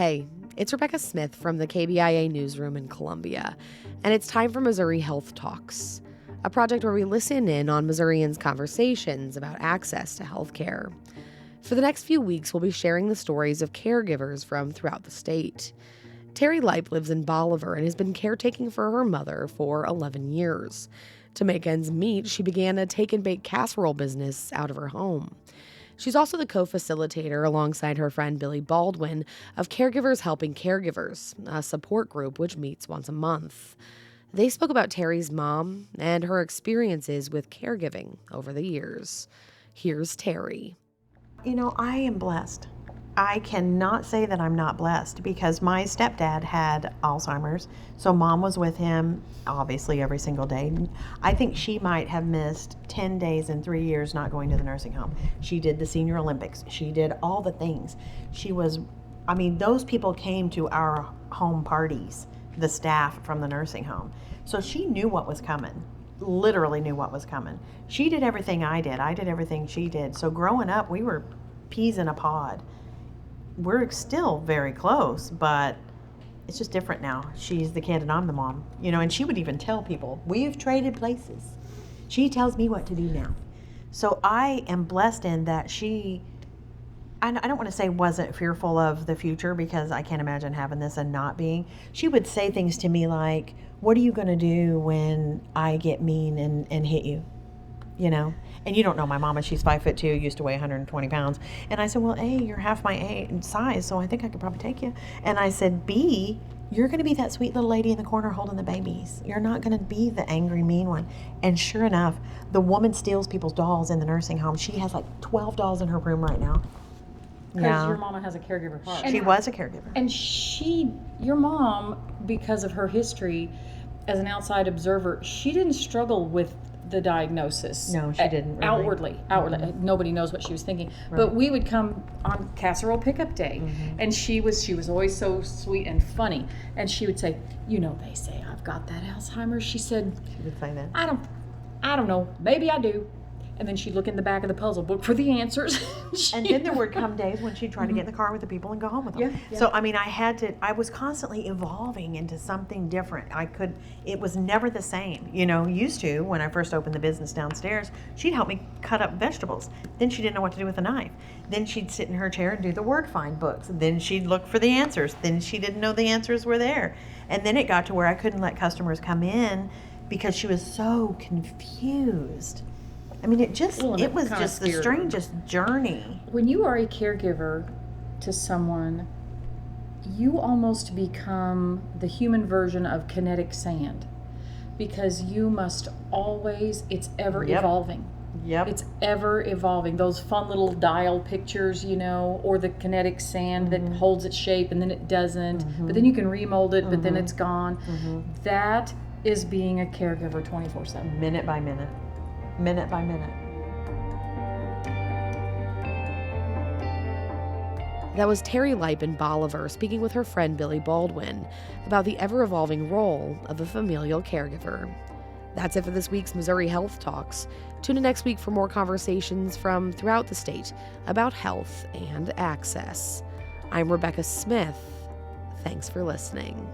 Hey, it's Rebecca Smith from the KBIA newsroom in Columbia, and it's time for Missouri Health Talks, a project where we listen in on Missourians' conversations about access to health care. For the next few weeks, we'll be sharing the stories of caregivers from throughout the state. Terri Lipe lives in Bolivar and has been caretaking for her mother for 11 years. To make ends meet, she began a take-and-bake casserole business out of her home. She's also the co-facilitator alongside her friend Billy Baldwin of Caregivers Helping Caregivers, a support group which meets once a month. They spoke about Terri's mom and her experiences with caregiving over the years. Here's Terri. You know, I am blessed. I cannot say that I'm not blessed because my stepdad had Alzheimer's, so mom was with him obviously every single day. I think she might have missed 10 days in 3 years not going to the nursing home. She did the Senior Olympics. She did all the things. Those people came to our home parties, the staff from the nursing home. So she knew what was coming, literally knew what was coming. She did everything I did. I did everything she did. So growing up, we were peas in a pod. We're still very close, but it's just different now. She's the kid and I'm the mom, and she would even tell people, we've traded places. She tells me what to do now. So I am blessed in that I don't want to say wasn't fearful of the future because I can't imagine having this and not being. She would say things to me like, what are you going to do when I get mean and hit you? And you don't know my mama, she's 5'2", used to weigh 120 pounds. And I said, well, A, you're half my size, so I think I could probably take you. And I said, B, you're going to be that sweet little lady in the corner holding the babies. You're not going to be the angry, mean one. And sure enough, the woman steals people's dolls in the nursing home. She has like 12 dolls in her room right now. Because your mama has a caregiver heart. She was a caregiver. And your mom, because of her history as an outside observer, she didn't struggle with the diagnosis. No, she didn't. Really. Outwardly. Mm-hmm. Nobody knows what she was thinking. Right. But we would come on casserole pickup day, and she was always so sweet and funny. And she would say, they say I've got that Alzheimer's. She would say that. I don't know. Maybe I do. And then she'd look in the back of the puzzle book for the answers. And then there would come days when she'd try to get in the car with the people and go home with them. Yeah. So, I was constantly evolving into something different. It was never the same. Used to, when I first opened the business downstairs, she'd help me cut up vegetables. Then she didn't know what to do with a knife. Then she'd sit in her chair and do the word find books. Then she'd look for the answers. Then she didn't know the answers were there. And then it got to where I couldn't let customers come in because she was so confused. It was just the strangest journey. When you are a caregiver to someone, you almost become the human version of kinetic sand because you must always, it's ever evolving. Yep. It's ever evolving. Those fun little dial pictures, or the kinetic sand that holds its shape and then it doesn't, but then you can remold it, but then it's gone. That is being a caregiver 24/7. Minute by minute. Minute by minute. That was Terri Lipe in Bolivar speaking with her friend Billy Baldwin about the ever-evolving role of a familial caregiver. That's it for this week's Missouri Health Talks. Tune in next week for more conversations from throughout the state about health and access. I'm Rebecca Smith. Thanks for listening.